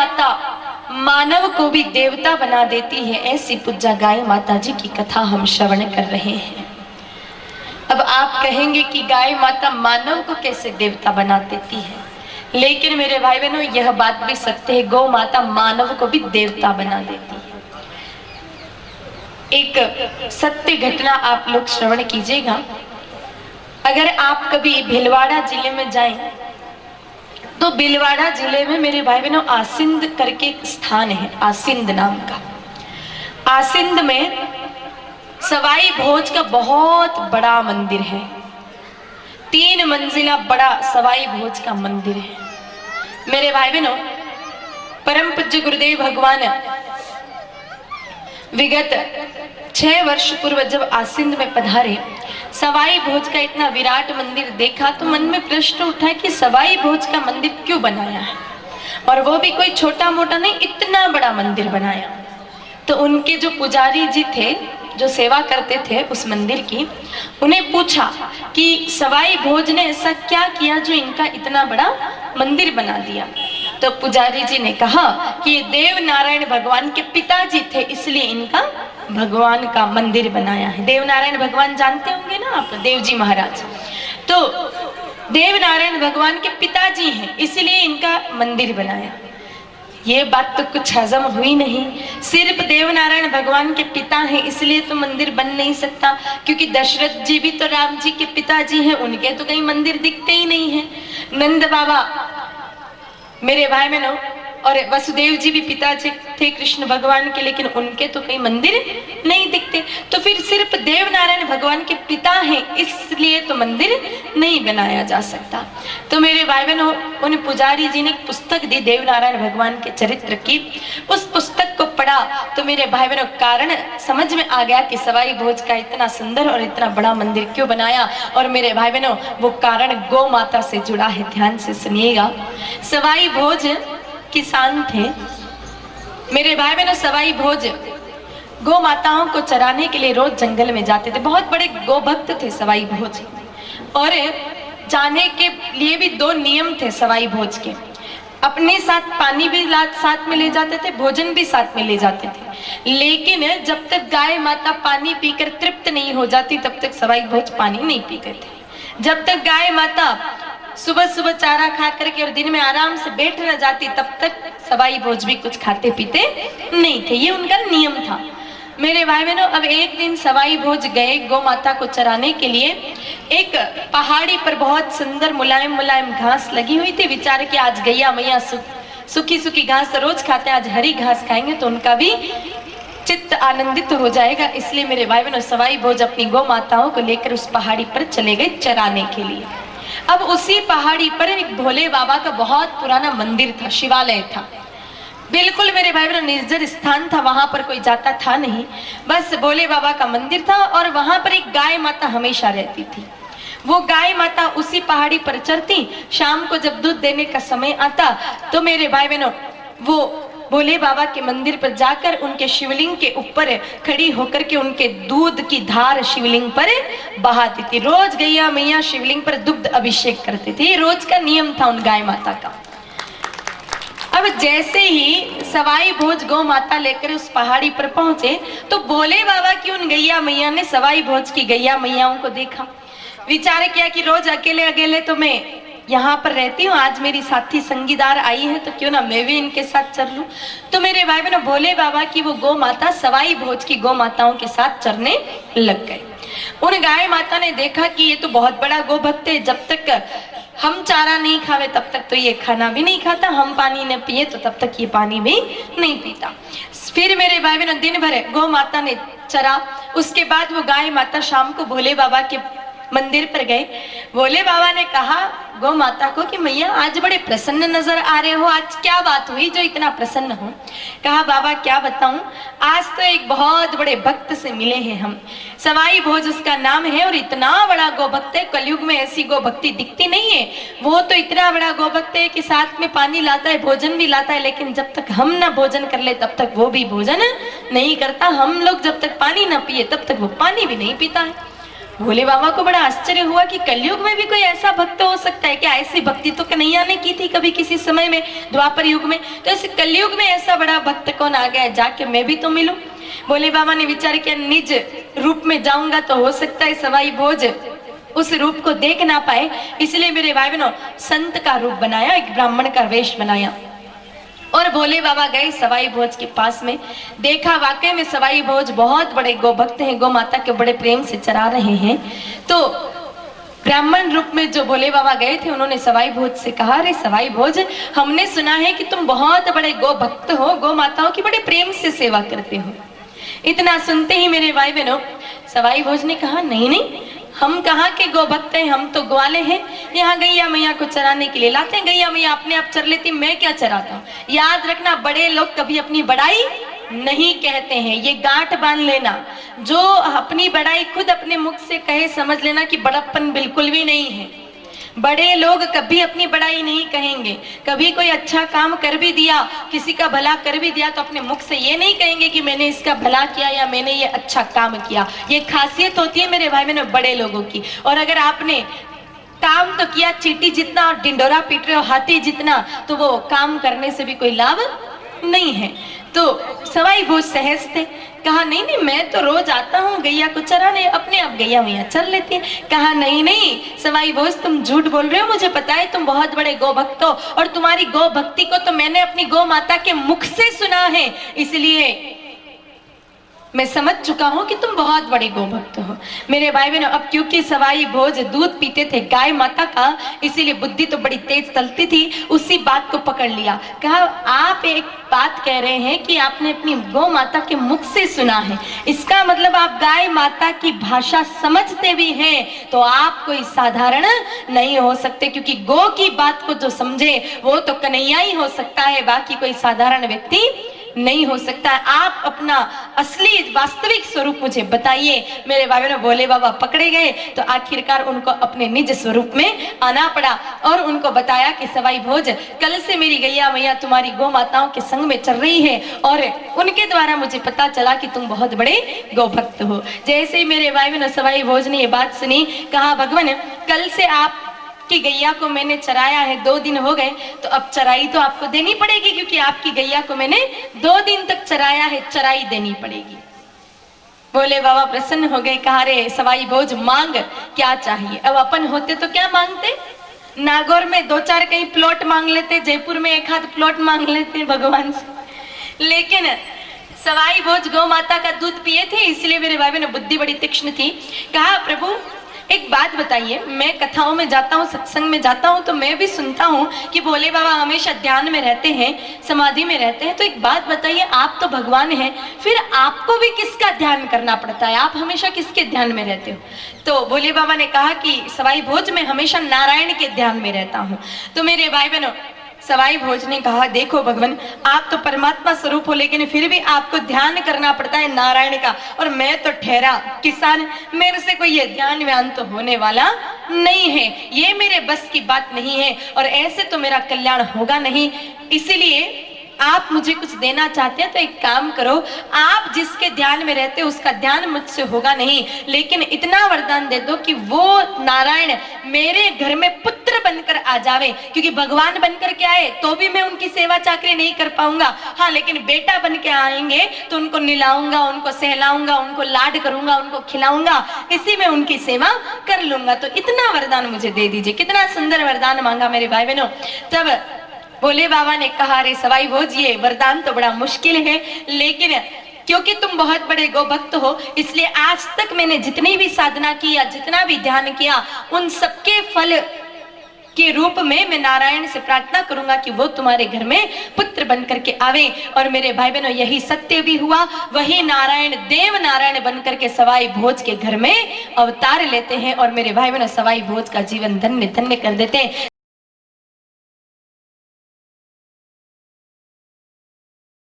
माता मानव को भी देवता बना देती है, ऐसी पूज्य गाय माता जी की कथा हम श्रवण कर रहे हैं। अब आप कहेंगे कि गाय माता मानव को कैसे देवता बना देती है, लेकिन मेरे भाई बहनों यह बात भी सत्य है, गौ माता मानव को भी देवता बना देती है। एक सत्य घटना आप लोग श्रवण कीजिएगा। अगर आप कभी भीलवाड़ा जिले में जाएं तो भीलवाड़ा जिले में मेरे भाई बहनों आसिंद करके एक स्थान है, आसिंद नाम का। आसिंद में सवाई भोज का बहुत बड़ा मंदिर है, 3 मंजिला बड़ा सवाई भोज का मंदिर है। मेरे भाई बहनों परम पूज्य गुरुदेव भगवान विगत 6 वर्ष पूर्व जब आसिंद में पधारे, सवाई भोज का इतना विराट मंदिर देखा तो मन में प्रश्न उठा कि सवाई भोज का मंदिर क्यों बनाया है, और वो भी कोई छोटा मोटा नहीं, इतना बड़ा मंदिर बनाया। तो उनके जो पुजारी जी थे, जो सेवा करते थे उस मंदिर की, उन्हें पूछा कि सवाई भोज ने ऐसा क्या किया जो इनका इतना बड़ा मंदिर बना दिया। तो पुजारी जी ने कहा कि देव नारायण भगवान के पिताजी थे, इसलिए इनका भगवान का मंदिर बनाया है। देव नारायण भगवान जानते होंगे ना आप, देव जी महाराज। तो देव नारायण भगवान के पिताजी हैं, इसलिए इनका मंदिर बनाया। ये बात तो कुछ हजम हुई नहीं। सिर्फ देव नारायण भगवान के पिता हैं इसलिए तो मंदिर बन नहीं सकता, क्योंकि दशरथ जी भी तो राम जी के पिताजी हैं, उनके तो कहीं मंदिर दिखते ही नहीं है। नंद बाबा मेरे भाई बहनों और वसुदेव जी भी पिताजी थे कृष्ण भगवान के, लेकिन उनके तो कहीं मंदिर नहीं दिखते। तो फिर सिर्फ देव नारायण भगवान के पिता हैं इसलिए तो मंदिर नहीं बनाया जा सकता। तो मेरे भाई बहनों उन पुजारी जी ने एक पुस्तक दी देव नारायण भगवान के चरित्र की। उस पुस्तक को पढ़ा तो मेरे भाई बहनों कारण समझ में आ गया कि सवाई भोज का इतना सुंदर और इतना बड़ा मंदिर क्यों बनाया। और मेरे भाई बहनों वो कारण गौ माता से जुड़ा है, ध्यान से सुनिएगा। सवाई भोज किसान थे मेरे भाई बहनों। सवाई भोज गौ माताओं को चराने के लिए रोज जंगल में जाते थे, बहुत बड़े गौ भक्त थे सवाई भोज। और जाने के लिए भी 2 नियम थे सवाई भोज के, अपने साथ पानी भी साथ में ले जाते थे, भोजन भी साथ में ले जाते थे। लेकिन जब तक गाय माता पानी पीकर तृप्त नहीं हो जाती तब तक सवाई भोज पानी नहीं पीते थे। जब तक गाय माता सुबह सुबह चारा खा करके और दिन में आराम से बैठ न जाती तब तक सवाई भोज भी कुछ खाते पीते नहीं थे, ये उनका नियम था। मेरे भाई बहनों अब एक दिन सवाई भोज गए गौ माता को चराने के लिए। एक पहाड़ी पर बहुत सुंदर मुलायम मुलायम घास लगी हुई थी। विचार कि आज गैया मैया सूखी सूखी घास तो रोज खाते हैं, आज हरी घास खाएंगे तो उनका भी चित्त आनंदित हो जाएगा। इसलिए मेरे भाई बहनों सवाई भोज अपनी गौ माताओं को लेकर उस पहाड़ी पर चले गए चराने के लिए। अब उसी पहाड़ी पर एक भोले बाबा का बहुत पुराना मंदिर था, शिवालय था। बिल्कुल मेरे भाई बहनों निर्जन स्थान था, वहां पर कोई जाता था नहीं, बस भोले बाबा का मंदिर था। और वहां पर एक गाय माता हमेशा रहती थी। वो गाय माता उसी पहाड़ी पर चरती। शाम को जब दूध देने का समय आता तो मेरे भाई बहनों वो भोले बाबा के मंदिर पर जाकर उनके शिवलिंग के ऊपर खड़ी होकर के उनके दूध की धार शिवलिंग पर बहाती थी। रोज गैया मैया शिवलिंग पर दुग्ध अभिषेक करते थे, ये रोज का नियम था उन गाय माता का। अब जैसे ही सवाई भोज गौ माता लेकर उस पहाड़ी पर पहुंचे तो भोले बाबा की उन गैया मैया ने सवाई भोज की गैया मैयाओं को देखा। विचार किया कि रोज अकेले अकेले तो मैं यहाँ पर रहती हूँ, आज मेरी साथी संगीदार आई है तो क्यों ना मैं भी इनके साथ चल लूं। तो मेरे भाई बहनों भोले बाबा की वो गौ माता सवाई भोज की गौ माताओं के साथ चरने लग गए। उन गाय माता ने देखा कि ये तो बहुत बड़ा गौ भक्त है, जब तक हम चारा नहीं खावे तब तक तो ये खाना भी नहीं खाता, हम पानी न पिए तो तब तक ये पानी भी नहीं पीता। फिर मेरे भाई बहनों दिन भर गौ माता ने चरा। उसके बाद वो गाय माता शाम को भोले बाबा के मंदिर पर गए। भोले बाबा ने कहा गौ माता को कि मैया आज बड़े प्रसन्न नजर आ रहे हो, आज क्या बात हुई जो इतना प्रसन्न हो। कहा बाबा क्या बताऊं, आज तो एक बहुत बड़े भक्त से मिले हैं हम, सवाई भोज उसका नाम है और इतना बड़ा गौ भक्त है, कलयुग में ऐसी गौ भक्ति दिखती नहीं है। वो तो इतना बड़ा गौ भक्त है कि साथ में पानी लाता है, भोजन भी लाता है, लेकिन जब तक हम ना भोजन कर ले तब तक वो भी भोजन नहीं करता। हम लोग जब तक पानी ना पिए तब तक वो पानी भी नहीं पीता है। भोले बाबा को बड़ा आश्चर्य हुआ कि कलयुग में भी कोई ऐसा भक्त हो सकता है क्या? ऐसी भक्ति तो कन्हैया ने की थी कभी किसी समय में, द्वापर युग में, तो इस कलयुग में ऐसा बड़ा भक्त कौन आ गया, जाके मैं भी तो मिलूं। भोले बाबा ने विचार किया, निज रूप में जाऊंगा तो हो सकता है सवाई भोज उस रूप को देख ना पाए, इसलिए मेरे भाई बहनों संत का रूप बनाया, एक ब्राह्मण का वेश बनाया और भोले बाबा गए सवाई भोज के पास में। देखा वाकई में सवाई भोज बहुत बड़े गौ भक्त हैं, गौ माता के बड़े प्रेम से चरा रहे हैं। तो ब्राह्मण रूप में जो भोले बाबा गए थे, उन्होंने सवाई भोज से कहा, अरे सवाई भोज, हमने सुना है कि तुम बहुत बड़े गौ भक्त हो, गौ माताओं की बड़े प्रेम से सेवा करते हो। इतना सुनते ही मेरे भाई बहनों सवाई भोज ने कहा, नहीं नहीं, हम कहाँ के गौ भक्त हैं, हम तो ग्वाले हैं, यहाँ गैया मैया को चराने के लिए लाते हैं, गैया मैया अपने आप चर लेती, मैं क्या चराता हूँ। याद रखना, बड़े लोग कभी अपनी बड़ाई नहीं कहते हैं, ये गांठ बांध लेना। जो अपनी बड़ाई खुद अपने मुख से कहे, समझ लेना कि बड़प्पन बिल्कुल भी नहीं है। बड़े लोग कभी अपनी बड़ाई नहीं कहेंगे। कभी कोई अच्छा काम कर भी दिया, किसी का भला कर भी दिया, तो अपने मुख से ये नहीं कहेंगे कि मैंने इसका भला किया या मैंने ये अच्छा काम किया। ये खासियत होती है मेरे भाई बहनों बड़े लोगों की। और अगर आपने काम तो किया चींटी जितना और डिंडोरा पीट रहे हो हाथी जितना, तो वो काम करने से भी कोई लाभ नहीं है। तो सवाई भोज सहज थे, कहा नहीं नहीं, मैं तो रोज आता हूँ गैया को चराने, अपने आप गैया मैया चर लेती है। कहा नहीं नहीं सवाई भोज, तुम झूठ बोल रहे हो, मुझे पता है तुम बहुत बड़े गौ भक्त हो, और तुम्हारी गौ भक्ति को तो मैंने अपनी गौ माता के मुख से सुना है, इसलिए मैं समझ चुका हूं कि तुम बहुत बड़े गौ भक्त हो। मेरे भाई बहनों, अब क्योंकि सवाई भोज दूध पीते थे गाय माता का, इसीलिए बुद्धि तो बड़ी तेज चलती थी, उसी बात को पकड़ लिया। कहा आप एक बात कह रहे हैं कि आपने अपनी गौ माता के मुख से सुना है, इसका मतलब आप गाय माता की भाषा समझते भी हैं, तो आप कोई साधारण नहीं हो सकते, क्योंकि गौ की बात को जो समझे वो तो कन्हैया ही हो सकता है, बाकी कोई साधारण व्यक्ति नहीं हो सकता। आप अपना असली वास्तविक स्वरूप मुझे बताइए। मेरे भाई बहनों भोले बाबा पकड़े गए, तो आखिरकार उनको अपने निज स्वरूप में आना पड़ा और उनको बताया कि सवाई भोज, कल से मेरी गैया मैया तुम्हारी गौ माताओं के संग में चल रही है, और उनके द्वारा मुझे पता चला कि तुम बहुत बड़े गौ भक्त हो। जैसे ही मेरे भाई बहनों सवाई भोज ने ये बात सुनी, कहा भगवान कल से आप की गैया को मैंने चराया है, 2 दिन हो गए, तो अब चराई तो आपको देनी पड़ेगी, क्योंकि आपकी गैया को मैंने 2 दिन तक चराया है, चराई देनी पड़ेगी। भोले बाबा प्रसन्न हो गए, कहा रे सवाई भोज मांग क्या चाहिए। अब अपन होते तो क्या मांगते, नागौर में 2-4 कहीं प्लॉट मांग लेते, जयपुर में 1 आध प्लॉट मांग लेते भगवान से, लेकिन सवाई भोज गौ माता का दूध पिए थे, इसलिए मेरे भाई बहनों बुद्धि बड़ी तीक्ष्ण थी। कहा प्रभु एक बात बताइए, मैं कथाओं में जाता हूँ, सत्संग में जाता हूँ, तो मैं भी सुनता हूँ कि भोले बाबा हमेशा ध्यान में रहते हैं, समाधि में रहते हैं, तो एक बात बताइए, आप तो भगवान हैं, फिर आपको भी किसका ध्यान करना पड़ता है, आप हमेशा किसके ध्यान में रहते हो। तो भोले बाबा ने कहा कि सवाई भोज में हमेशा नारायण के ध्यान में रहता हूँ। तो मेरे भाई बहनों सवाई भोज ने कहा, देखो भगवान आप तो परमात्मा स्वरूप हो, लेकिन फिर भी आपको ध्यान करना पड़ता है नारायण का, और मैं तो ठहरा किसान, मेरे से कोई ये ध्यान व्यान तो होने वाला नहीं है, ये मेरे बस की बात नहीं है, और ऐसे तो मेरा कल्याण होगा नहीं। इसीलिए आप मुझे कुछ देना चाहते हैं तो एक काम करो, आप जिसके ध्यान में रहते हो उसका ध्यान मुझसे होगा नहीं, लेकिन इतना वरदान दे दो कि वो नारायण मेरे घर में पुत्र बनकर आ जावे, क्योंकि भगवान बनकर के आए तो भी मैं उनकी सेवा चाकरी नहीं कर पाऊंगा, हाँ लेकिन बेटा बन के आएंगे तो उनको निलाऊंगा, उनको सहलाऊंगा, उनको लाड करूंगा, उनको खिलाऊंगा, इसी में उनकी सेवा कर लूंगा। तो इतना वरदान मुझे दे दीजिए। कितना सुंदर वरदान मांगा मेरे भाई बहनों। तब भोले बाबा ने कहा, रे सवाई भोज ये वरदान तो बड़ा मुश्किल है, लेकिन क्योंकि तुम बहुत बड़े गौ भक्त हो, इसलिए आज तक मैंने जितनी भी साधना की या जितना भी ध्यान किया, उन सबके फल के रूप में मैं नारायण से प्रार्थना करूंगा कि वो तुम्हारे घर में पुत्र बन करके आवे। और मेरे भाई बहनों यही सत्य भी हुआ, वही नारायण देव नारायण बन करके सवाई भोज के घर में अवतार लेते हैं, और मेरे भाई बहनों सवाई भोज का जीवन धन्य धन्य कर देते हैं।